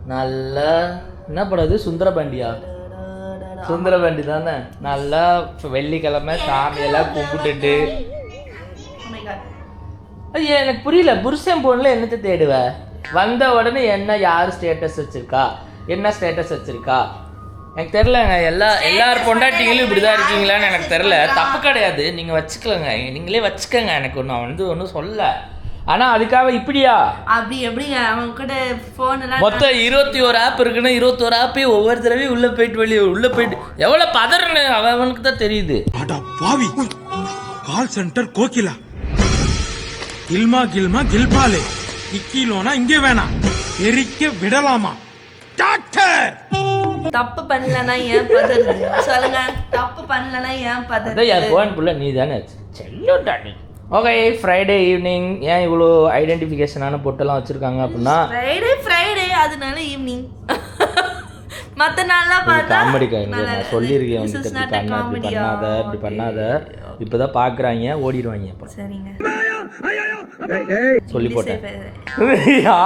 நல்லா என்ன படாது சுந்தரபாண்டியா சுந்தரபாண்டி தானே நல்லா வெள்ளிக்கிழமை சாமியெல்லாம் கும்பிட்டுட்டு ஐயா எனக்கு புரியல புருஷன் போன்ல என்னத்தை தேடுவ வந்த உடனே என்ன யார் ஸ்டேட்டஸ் வச்சிருக்கா என்ன ஸ்டேட்டஸ் வச்சிருக்கா எனக்கு தெரிலங்க எல்லார் பொண்டாட்டிங்களும் இப்படிதான் இருக்கீங்களான்னு எனக்கு தெரில தப்பு கிடையாது நீங்கள் வச்சுக்கலங்க நீங்களே வச்சுக்கோங்க எனக்கு ஒன்றும் சொல்ல ஆனால் அதுக்காக இப்படியா அப்படி எப்படி அவங்க கூட ஃபோன் எல்லாம் மொத்தம் 21 ஆப் இருக்குன்னா 21 ஆப்பையும் ஒவ்வொரு தடவையும் உள்ளே போயிட்டு வெளியே உள்ளே போயிட்டு எவ்வளோ பதறன்னு அவனுக்கு தான் தெரியுது கால் சென்டர் கோகிலா கில்மா கில்பாலே இக்கிலோனா இங்கே வேணாம் எரிக்க விடலாமா டாக்டர் தப்பு பண்ணலனா ஏன் பதறது சொல்லுங்க தப்பு பண்ணலனா ஏன் பதறது யார் போன் புள்ள நீ தானே செல்லுடா நீ ஓகே ஃப்ரைடே ஈவினிங் ஏன் இவ்வளோ ஐடென்டிஃபிகேஷனான பொட்டெல்லாம் வச்சுருக்காங்க அப்படின்னா ஃப்ரைடே அதனால ஈவினிங் மற்ற நாள்லாம் பார்த்தா காமெடி நான் சொல்லியிருக்கேன் இப்படி பண்ணாத இப்போ தான் பார்க்குறாங்க ஓடிடுவாங்க அப்புறம் சரிங்க சொல்லி போட்டேன்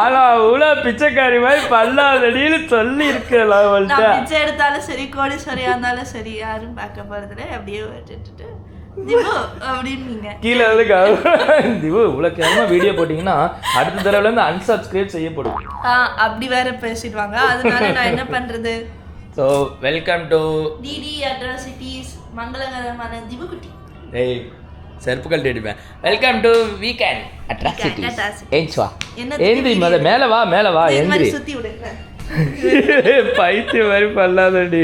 ஆளா அவ்வளோ பிச்சைக்காரி மாதிரி பண்ணாதடின்னு சொல்லி இருக்கலாம் பிச்சை எடுத்தாலும் சரி கோடீஸ்வரியா இருந்தாலும் சரி யாரும் பார்க்க போறதுல அப்படியே விட்டுட்டு கீழே வந்து திவு இவ்வளோ கேவலமாக வீடியோ போட்டிங்கன்னா அடுத்த தடவை வந்து அன்சப்ஸ்கிரைப் செய்யப்படும் அப்படி வேற பேசிடுவாங்க அதனால நான் என்ன பண்றது so welcome to DD atrocities மங்களகரமான திவுகுட்டி ஏய் செருப்புகள் தேடிப்பேன் வெல்கம் டு வீக்கெண்ட் அட்ராசிட்டிஸ் ஏஞ்சுவா ஏந்திரி மேலே வா ஏந்திரி சுற்றி விடுங்க பைத்திய மாதிரி பண்ணாதடி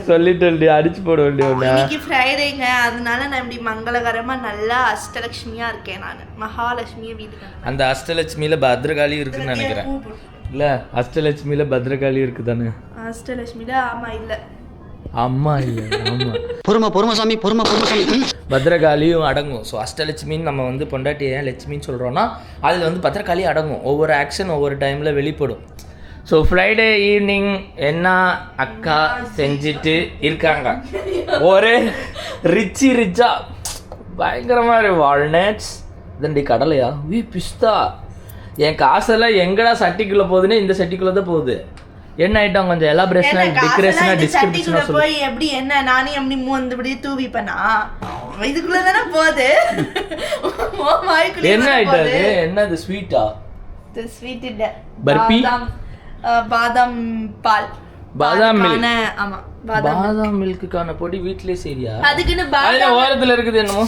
சொல்லிட்டு அடிச்சு போட வேண்டிய இன்னைக்கு ஃப்ரைடேங்க அதனால நான் இப்படி மங்களகரமா நல்லா அஷ்டலட்சுமியா இருக்கேன் நான் மகாலட்சுமியை வீட்டுக்கு அந்த அஷ்டலட்சுமியில பத்ரகாளி இருக்குன்னு நினைக்கிறேன் இல்ல அஷ்டலட்சுமியில பத்ரகாளி இருக்குதானே அஷ்டலட்சுமியில ஆமா பொறுமை சாமி பத்ரகாளியும் அடங்கும். ஸோ அஷ்டலட்சுமின்னு நம்ம வந்து பொண்டாட்டி ஏன் லட்சுமின்னு சொல்கிறோன்னா அதில் வந்து பத்ரகாளி அடங்கும். ஒவ்வொரு ஆக்ஷன் ஒவ்வொரு டைமில் வெளிப்படும். ஸோ ஃப்ரைடே ஈவினிங் என்ன அக்கா செஞ்சுட்டு இருக்காங்க, ஒரே ரிச்சா பயங்கரமாக வால்நட்ஸ் இதண்டி கடலையா பிஸ்தா. என் காசெல்லாம் எங்கடா சட்டிக்குள்ளே போகுதுன்னு இந்த சட்டிக்குள்ளே தான் போகுது. என்ன ஐட்டம் கொஞ்சம் எலாபரேஷனா டெக்கரேஷனா டிஸ்கிரிப்ஷனா சொல்லு. போய் எப்படி என்ன நானே எப்படி மூந்தபடி தூவி பண்ணா இதுக்குள்ள தான போகுது. என்ன ஐட்டம் இது? என்னது ஸ்வீட்டா? இது ஸ்வீட் இல்ல, பர்பி, பாதாம் பால், பாதாம் மில்க். ஆமா பாதாம் மில்க்குக்கான பொடி வீட்லயே சரியா? அதுக்குன்னு பாதாம் ஓரத்துல இருக்குது என்னமோ.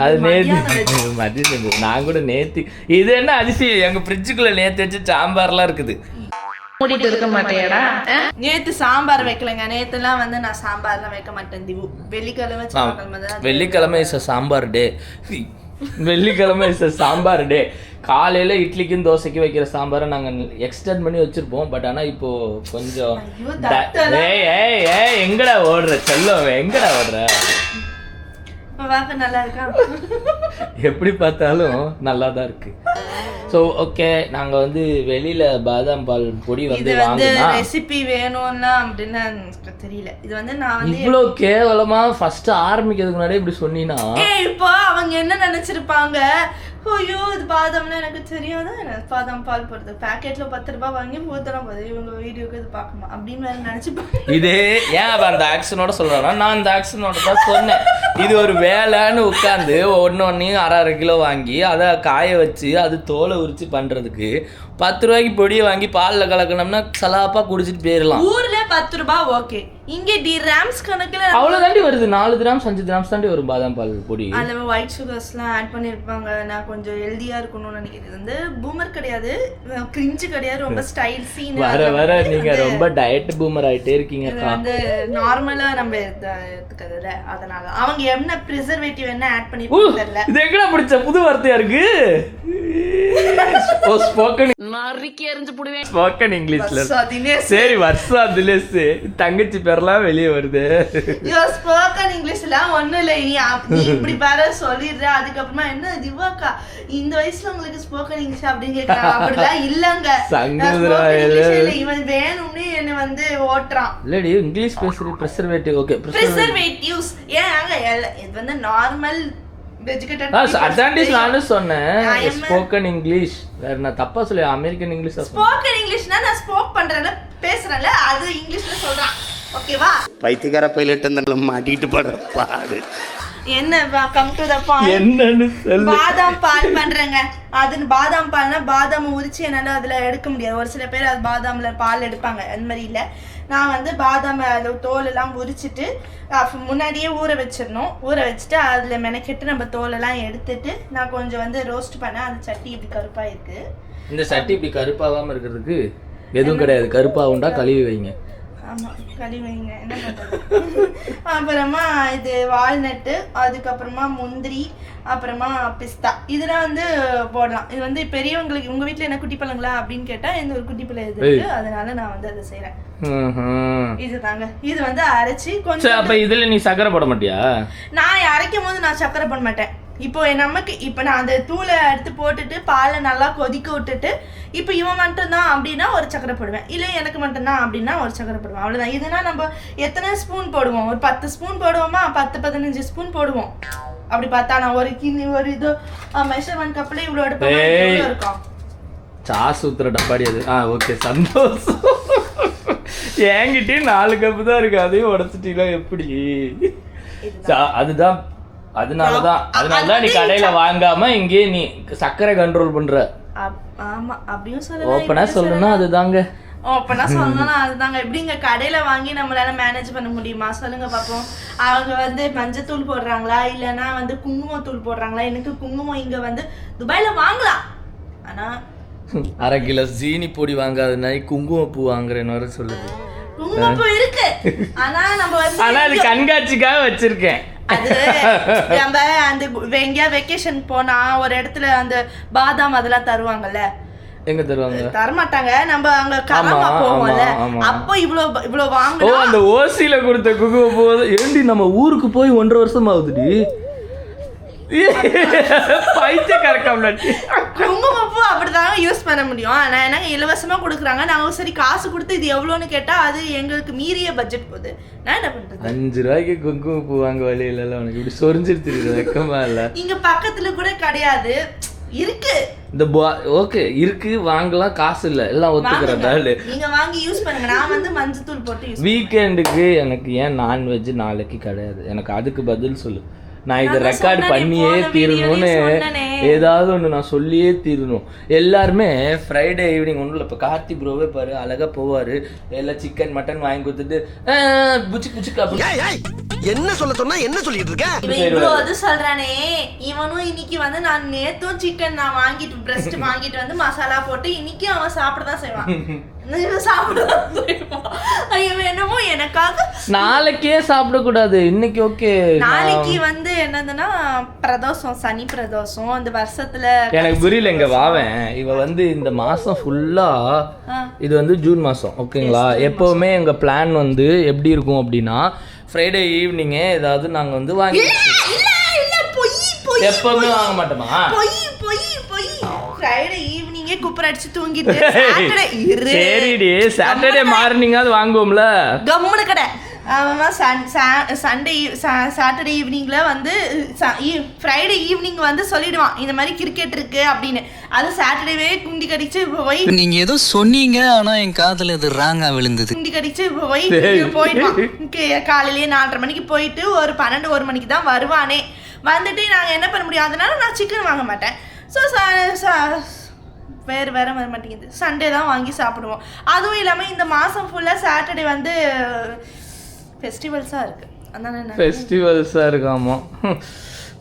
அது நேத்து மதி செஞ்சு நான் கூட நேத்து இது என்ன அதிசயம், எங்க ஃப்ரிட்ஜுக்குள்ள நேத்து வச்சு சாம்பார்லாம் இருக்குது. மூடிட்டு இருக்க மாட்டேடா. நேத்து சாம்பார் வைக்கலங்க. நேத்துலாம் வந்து நான் சாம்பார்லாம் வைக்க மாட்டேன். திவு வெள்ளிக்கிழமை இஸ் சாம்பார் டே. வெள்ளிக்கிழமை இஸ் சாம்பார் டே. காலையில இட்லிக்கும் தோசைக்கு வைக்கிற சாம்பாரை நாங்க எக்ஸ்டெண்ட் பண்ணி வச்சிருப்போம். பட் ஆனா இப்போ கொஞ்சம் எங்கடா ஓடுற செல்லம், எங்கடா ஓடுற? நல்லா இருக்கா? எப்படி பார்த்தாலும் நல்லா தான் இருக்கு. ஸோ ஓகே, நாங்கள் வந்து வெளியில் பாதாம் பால் பொடி வந்து வாங்கினா ரெசிபி வேணும்னா அப்படின்னு எனக்கு தெரியல. இது வந்து நான் வந்து இவ்வளோ கேவலமாக ஃபர்ஸ்ட் ஆரம்பிக்கிறதுக்கு முன்னாடி இப்படி சொன்னீங்கன்னா இப்போ அவங்க என்ன நினைச்சிருப்பாங்க, ஐயோ இது பாதாம்னா எனக்கு தெரியாதா, எனக்கு பாதாம் பால் போடுறது பேக்கெட்ல 10 ரூபாய் வாங்கி ஊத்தலாம் போது இவங்க வீடியோக்கு இது பார்க்கணும் அப்படின்னு வேற நினைச்சுப்பாங்க. இதே ஏன் அவன் அந்த ஆக்ஷனோட சொல்றான்னா, நான் அந்த ஆக்ஷனோட தான் சொன்னேன். இது ஒரு வேலைன்னு உட்காந்து ஒன்னையும் 1/2 கிலோ வாங்கி அதை காய வச்சு அது தோலை உரிச்சு பண்றதுக்கு 10 ரூபாய்க்கு பொடியை வாங்கி பாலில் கலக்கணும்னா சலாப்பா குடிச்சிட்டு போயிடலாம். ஊர்ல 10 ரூபாய் ஓகே, இங்கே டிராம்ஸ் கணக்குல அவ்வளவுதாண்டி வருது. 4 கிராம் 5 கிராம்ஸ் தாண்டி வரும் பாதாம் பால் பொடி. அதுல ஒயிட் சுகர்ஸ்லாம் ஆட் பண்ணிருப்பாங்க. நான் கொஞ்சம் ஹெல்தியா இருக்கணும்னு நினைக்கிறேன். இது வந்து பூமர் கிடையாது, கிரிஞ்சு கிடையாது, ரொம்ப ஸ்டைல் சீன். வர நீங்க ரொம்ப டயட் பூமர் ஆயிட்டே இருக்கீங்க. வந்து நார்மலா நம்ம எடுத்துக்கிறதுல அதனால அவங்க என்ன ப்ரிசர்வேட்டிவ் என்ன ஆட் பண்ணிருப்பாங்க தெரியல. இது எங்கடா பிடிச்ச புது வார்த்தையா இருக்கு. ஓ ஸ்போக்கன் நறுக்கி எறிஞ்சு புடுவேன். ஸ்போக்கன் இங்கிலீஷ்ல சரி வர்ஷா திலேஷ் தங்கச்சி பேர்லாம் வெளியே வருது. ஸ்போக்கன் இங்கிலீஷ்லாம் ஒண்ணும் இல்லை. நீ இப்படி பேர சொல்லிடுற, அதுக்கப்புறமா என்ன திவாக்கா இந்த வயசுல உங்களுக்கு ஸ்போக்கன் இங்கிலீஷ் அப்படின்னு கேட்கலாம். அப்படிலாம் இல்லங்க, இவன் வேணும்னு என்ன வந்து ஓட்டுறான். இல்லடி இங்கிலீஷ் பேசுறது ப்ரிசர்வேட்டிவ். ஓகே ப்ரிசர்வேட்டிவ்ஸ் ஏன் இது வந்து நார்மல் வெஜிடேட்டட் அட்வான்டேஜ் நானும் சொன்னேன். ஸ்போக்கன் இங்கிலீஷ் வேற நான் தப்பா சொல்லி அமெரிக்கன் இங்கிலீஷ் ஸ்போக்கன் இங்கிலீஷ்னா நான் ஸ்போக் பண்றேன்ல பேசுறேன்ல அது இங்கிலீஷ்ல சொல்றான். ஓகேவா? பைத்தியக்கார பைலட் அந்த மாட்டிட்டு போற பாடு. என்ன கம் டு த பாயிண்ட். என்னன்னு சொல்லு. பாதாம் பால் பண்றேங்க. அது பாதாம் பால்னா பாதாம் உரிச்சு என்னால அதுல எடுக்க முடியாது. ஒரு சில பேர் அது பாதாம்ல பால் எடுப்பாங்க. அந்த மாதிரி இல்ல. நான் வந்து பாதாம் தோல் எல்லாம் உரிச்சிட்டு முன்னாடியே ஊற வச்சிடணும். ஊற வச்சுட்டு அதுல மெனக்கெட்டு நம்ம தோல் எல்லாம் எடுத்துட்டு நான் கொஞ்சம் வந்து ரோஸ்ட் பண்ணேன். அந்த சட்டி இப்படி கருப்பா இருக்கு. இந்த சட்டி இப்படி கருப்பாகாம இருக்கிறதுக்கு எதுவும் கிடையாது. கருப்பாகுண்டா கழுவி வைங்க. ஆமா கழுவி வைங்க. என்ன பண்றது? அப்புறமா இது வால்நட்டு, அதுக்கப்புறமா முந்திரி, அப்புறமா பிஸ்தா இதெல்லாம் வந்து போடலாம். இது வந்து பெரியவங்களுக்கு உங்க வீட்டுல என்ன குட்டி பழங்களா அப்படின்னு கேட்டா இந்த ஒரு குட்டி பழம் இருக்கு. அதனால நான் வந்து அதை செய்யறேன். இதுதாங்க. இது வந்து அரைச்சி கொஞ்சம். அப்ப இதுல நீ சக்கரை போட மாட்டியா? நான் அரைக்கும் போது நான் சக்கரை போட மாட்டேன். இப்போ நமக்கு இப்போ நான் அந்த தூளை எடுத்து போட்டுட்டு பாலை நல்லா கொதிக்க விட்டுட்டு இப்போ இவன் மட்டும்தான் அப்படின்னா ஒரு சக்கரை போடுவேன். இல்லை எனக்கு மட்டும்தான் அப்படின்னா ஒரு சக்கரை போடுவேன். அவ்வளோதான். இதுனா நம்ம எத்தனை ஸ்பூன் போடுவோம்? ஒரு 10 ஸ்பூன் போடுவோமா? 10-15 ஸ்பூன் போடுவோம். அப்படி பார்த்தா நான் ஒரு கிண்ணி ஒரு இது மெஷர்மெண்ட் கப்பில் இவ்வளோ எடுப்பேன். இருக்கும் சாஸ் ஊத்துற டப்பாடி அது. ஓகே சந்தோஷம். என்கிட்டயே 4 கப்பு தான் இருக்கு. அதையும் உடச்சிட்டீங்களா எப்படி? அதுதான் அதனாலதான் நீ கடையில வாங்காம இங்கே நீ சக்கரை கண்ட்ரோல் பண்ற. ஆமா அப்படியும் சொல்லலாம். ஓப்பனா சொல்லணும்னா அதுதாங்க. ஓப்பனா சொல்லணும்னா அதுதாங்க. எப்படிங்க கடையில வாங்கி நம்மளால மேனேஜ் பண்ண முடியுமா சொல்லுங்க பாப்போம். அவங்க வந்து மஞ்சத்தூள் போடுறாங்களா இல்லைன்னா வந்து குங்குமத்தூள் போடுறாங்களா? எனக்கு குங்குமம் இங்க வந்து துபாயில வாங்கலாம். ஆனா 1/2 கிலோ சீனி பொடி வாங்காத குங்குமப்பூ வாங்குறேன்னு வர சொல்லுது. குங்குமப்பூ இருக்கு. ஆனா நம்ம வந்து அது கண்காட்சிக்காக வச்சிருக்கேன். அது நம்ம அந்த எங்கேயா வெக்கேஷன் போனா ஒரு இடத்துல அந்த பாதாம் அதெல்லாம் தருவாங்கல்ல. எங்க தருவாங்க? தரமாட்டாங்க. நம்ம அங்க கரமா போவோம்ல. அப்போ இவ்வளவு வாங்கணும். அந்த ஓசில கொடுத்த குங்குமப்பூ ஏண்டி நம்ம ஊருக்கு போய் 1.5 வருஷம் ஆகுதுடி. குங்குமப்பூ அப்படிதான் யூஸ் பண்ண முடியும். ஆனா எனக்கு இலவசமா கொடுக்குறாங்க. நாங்க சரி காசு கொடுத்து இது எவ்வளோன்னு கேட்டா அது எங்களுக்கு மீறிய பட்ஜெட் போகுது. நான் என்ன பண்றது? 5 ரூபாய்க்கு குங்குமப்பூ வாங்க வழி இல்ல. உனக்கு இப்படி சொரிஞ்சிருச்சு வெக்கமா இல்ல? இங்க பக்கத்துல கூட கிடையாது. இருக்கு இந்த ஓகே இருக்கு வாங்கலாம். காசு இல்ல எல்லாம் ஒத்துக்கிறதால நீங்க வாங்கி யூஸ் பண்ணுங்க. நான் வந்து மஞ்சத்தூள் போட்டு யூஸ். வீக்கெண்டுக்கு எனக்கு ஏன் நான்வெஜ் நாளைக்கு கிடையாது. எனக்கு அதுக்கு பதில் சொல்லு. நான் இதை ரெக்கார்ட் பண்ணியே தீரணும்னு ஏதாவது ஒன்று நான் சொல்லியே தீரணும். எல்லாருமே ஃப்ரைடே ஈவினிங் ஒன்றும் இல்லை. இப்போ கார்த்தி ப்ரோவே பாரு அழகாக போவார். எல்லாம் சிக்கன் மட்டன் வாங்கி கொடுத்துட்டு புச்சுக்கு புச்சுக்கு அப்படி என்ன சொல்ல சொன்னா என்ன சொல்லிட்டு இருக்க? இவ்வளவு அது சொல்றானே இவனும் இன்னைக்கு வந்து நான் நேத்தும் சிக்கன் நான் வாங்கிட்டு பிரஸ்ட் வாங்கிட்டு வந்து மசாலா போட்டு இன்னைக்கு அவன் சாப்பிடதான் செய்வான். என்னமோ எனக்காக நாளைக்கே சாப்பிடக்கூடாது. இன்னைக்கு ஓகே. நாளைக்கு வந்து என்னதுன்னா பிரதோஷம், சனி பிரதோஷம். இந்த வருஷத்துல எனக்கு புரியல. எங்க வாவன் இவ வந்து இந்த மாசம் ஃபுல்லா இது வந்து ஜூன் மாசம் ஓகேங்களா. எப்பவுமே எங்க பிளான் வந்து எப்படி இருக்கும் அப்படின்னா ஃப்ரைடே ஈவினிங்கே ஏதாவது நாங்க வந்து வாங்கி எப்பவுமே வாங்க மாட்டோமா? ஃப்ரைடே ஈவினிங்கே குப்பர் அடிச்சு தூங்கிட்டு சரிடி சாட்டர்டே மார்னிங்காவது வாங்குவோம்ல. கம்முனு கடை. சண்டே சாட்டர்டே ஈவினிங்ல வந்து ஃப்ரைடே ஈவினிங் வந்து சொல்லிடுவான் இந்த மாதிரி கிரிக்கெட் இருக்கு அப்படின்னு. அது சாட்டர்டேவே குண்டி கடிச்சு போய் நீங்க ஏதோ சொன்னீங்க ஆனா என் காதுல இது ராங்கா விழுந்தது. குண்டி கடிச்சு போய் போயிடுவான். காலையிலேயே 4:30 மணிக்கு போயிட்டு ஒரு 12-1 மணிக்கு தான் வருவானே. வந்துட்டு நாங்க என்ன பண்ண முடியும்? அதனால நான் சிக்கன் வாங்க மாட்டேன். ஸோ வேற வர மாட்டேங்குது. சண்டே தான் வாங்கி சாப்பிடுவோம். அதுவும் இல்லாமல் இந்த மாதம் ஃபுல்லாக சாட்டர்டே வந்து ஃபெஸ்டிவல்ஸாக இருக்குது. அதனால ஃபெஸ்டிவல்ஸாக இருக்காமா.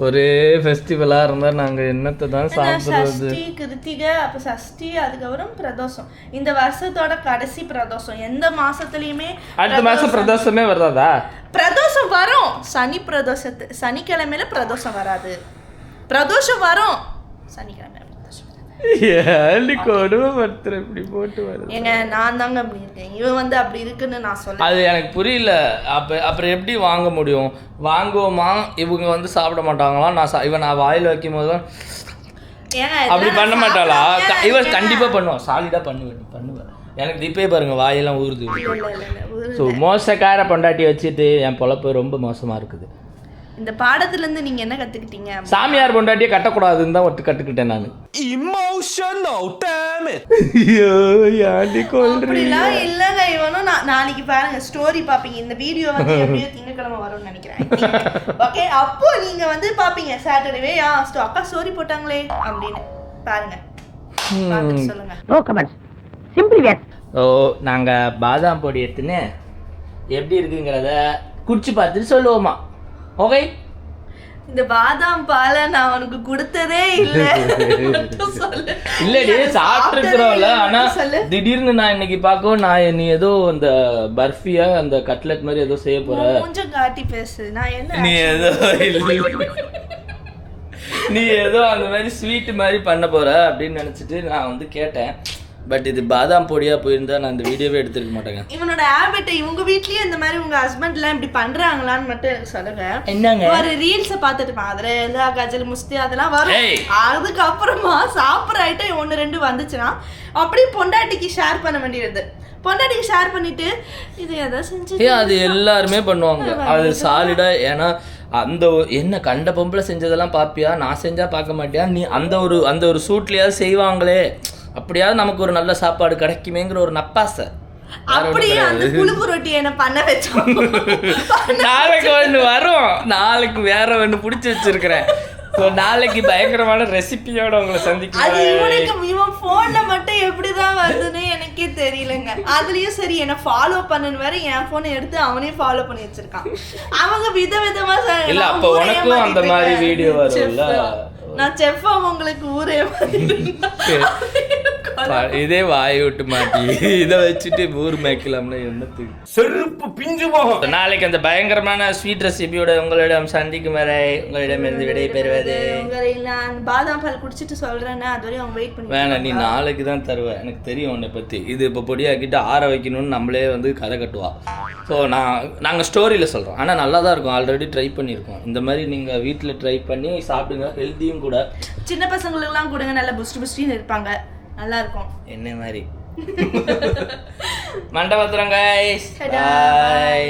ஒரே ஃபெஸ்டிவலாக இருந்தால் நாங்கள் என்னத்தை தான் சாப்பிடுறது? சஷ்டி கிருத்திகை, அப்போ சஷ்டி, அதுக்கப்புறம் பிரதோஷம். இந்த வருஷத்தோட கடைசி பிரதோஷம். எந்த மாசத்துலயுமே அடுத்த மாசம் பிரதோஷமே வராதா? பிரதோஷம் வரும். சனி பிரதோஷத்து சனிக்கிழமையில பிரதோஷம் வராது. பிரதோஷம் வரும் சனிக்கிழமை. இப்படி போட்டு வருது. ஏங்க நான் தாங்க அப்படி இருக்கேன். இவன் வந்து அப்படி இருக்குன்னு நான் சொல்ல. அது எனக்கு புரியல. அப்புறம் எப்படி வாங்க முடியும்? வாங்குவோமா? இவங்க வந்து சாப்பிட மாட்டாங்களா? நான் வாயில் வைக்கும் போது அப்படி பண்ண மாட்டாளா? இவன் கண்டிப்பா பண்ணுவான். சாலிடா பண்ணுவேன். எனக்கு இப்பயே பாருங்க வாயெல்லாம் ஊறுது. ஸோ மோசக்கார பொண்டாட்டி வச்சுட்டு என் பொழப்பு ரொம்ப மோசமா இருக்குது. இந்த பாடத்துல இருந்து நீங்க என்ன கத்துக்கிட்டீங்க? சாமியார் பொண்டாட்டியே கட்டக்கூடாதுன்னு தான் ஒட்டு கட்டுக்கிட்டேன் நான். அப்படிலாம் இல்லங்க. இவனும் நாளைக்கு பாருங்க ஸ்டோரி பாப்பீங்க. இந்த வீடியோ வந்து எப்படியோ திங்கக்கிழமை வரும்னு நினைக்கிறேன். ஓகே, அப்போ நீங்க வந்து பாப்பீங்க சாட்டர்டே அக்கா ஸ்டோரி போட்டாங்களே அப்படின்னு பாருங்க. பார்த்துட்டு சொல்லுங்க. ஓ நாங்கள் பாதாம் பொடி எடுத்துன்னு எப்படி இருக்குங்கிறத குடிச்சு பார்த்துட்டு சொல்லுவோமா. ஓகே, இந்த பாதாம் பாலை நான் உனக்கு கொடுத்ததே இல்லை. இல்லடி சாப்பிட்டுருக்குறோம்ல. ஆனா திடீர்னு நான் இன்னைக்கு பார்க்கவும் நான் நீ ஏதோ அந்த பர்ஃபியா அந்த கட்லெட் மாதிரி ஏதோ செய்ய போற. கொஞ்சம் காட்டி பேசு. நான் என்ன நீ ஏதோ அந்த மாதிரி ஸ்வீட் மாதிரி பண்ண போற அப்படின்னு நினைச்சிட்டு நான் வந்து கேட்டேன். பட் இது பாதாம் பொடியா போயிருந்தா நான் இந்த வீடியோவே எடுத்துருக்க மாட்டேங்க. இவனோட ஹேபிட் இவங்க வீட்லயே இந்த மாதிரி உங்க ஹஸ்பண்ட் எல்லாம் இப்படி பண்றாங்களான்னு மட்டும் எனக்கு சொல்லுங்க. என்னங்க ஒரு ரீல்ஸ பாத்துட்டு அதுல எல்லா கஜல் முஸ்தி அதெல்லாம் வரும். அதுக்கப்புறமா சாப்பிட்ற ஐட்டம் 1-2 வந்துச்சுன்னா அப்படியே பொண்டாட்டிக்கு ஷேர் பண்ண வேண்டியது. பொண்டாட்டிக்கு ஷேர் பண்ணிட்டு இது எதாவது செஞ்சு அது எல்லாருமே பண்ணுவாங்க. அது சாலிடா. ஏன்னா அந்த என்ன கண்ட பொம்பளை செஞ்சதெல்லாம் பாப்பியா, நான் செஞ்சா பார்க்க மாட்டியா, நீ அந்த ஒரு சூட்லயாவது செய்வாங்களே, அப்படியாவது நமக்கு ஒரு நல்ல சாப்பாடு கிடைக்குமேங்கிற ஒரு நப்பாசை. அப்படியே அந்த புழுப்பு ரொட்டி என்ன பண்ண வச்சோம். நாளைக்கு ஒன்று வரும், நாளைக்கு வேற ஒன்று பிடிச்சி வச்சிருக்கிறேன். நாளைக்கு பயங்கரமான ரெசிபியோட உங்களை சந்திக்கிறேன். இவன் போன்ல மட்டும் எப்படிதான் வருதுன்னு எனக்கே தெரியலங்க. அதுலயும் சரி என்ன ஃபாலோ பண்ணுன்னு வேற என் போனை எடுத்து அவனே ஃபாலோ பண்ணி வச்சிருக்கான். அவங்க விதவிதமா இல்ல அப்ப உனக்கும் அந்த மாதிரி வீடியோ வரும்ல. நான் செஃப்பா உங்களுக்கு ஊரே இதே வாய் விட்டு மாட்டி இதை வச்சுட்டு ஊர் மேய்க்கலாம்னா என்னத்துக்கு செருப்பு பிஞ்சு போகும். நாளைக்கு அந்த பயங்கரமான ஸ்வீட் ரெசிபியோட உங்களிடம் சந்திக்கும் வரை உங்களிடமிருந்து விடை பெறுவது. பாதாம் பால் குடிச்சிட்டு சொல்றேன்னா அது வரையும் அவங்க வெயிட் பண்ணி வேணாம், நீ நாளைக்கு தான் தருவேன். எனக்கு தெரியும் உன்னை பத்தி. இது இப்போ பொடியாக்கிட்டு ஆற வைக்கணும்னு நம்மளே வந்து கதை கட்டுவா. ஸோ நாங்கள் ஸ்டோரியில் சொல்கிறோம். ஆனால் நல்லா தான் இருக்கும். ஆல்ரெடி ட்ரை பண்ணியிருக்கோம். இந்த மாதிரி நீங்கள் வீட்டில் ட்ரை பண்ணி சாப்பிடுங்க. ஹெல்த்தியும் கூட. சின்ன பசங்களுக்குலாம் கொடுங்க. நல்லா புஸ்டின்னு இருப்பாங்க. நல்லா இருக்கும். என்ன மாதிரி மண்டபத்திரம் கைஸ். பாய்.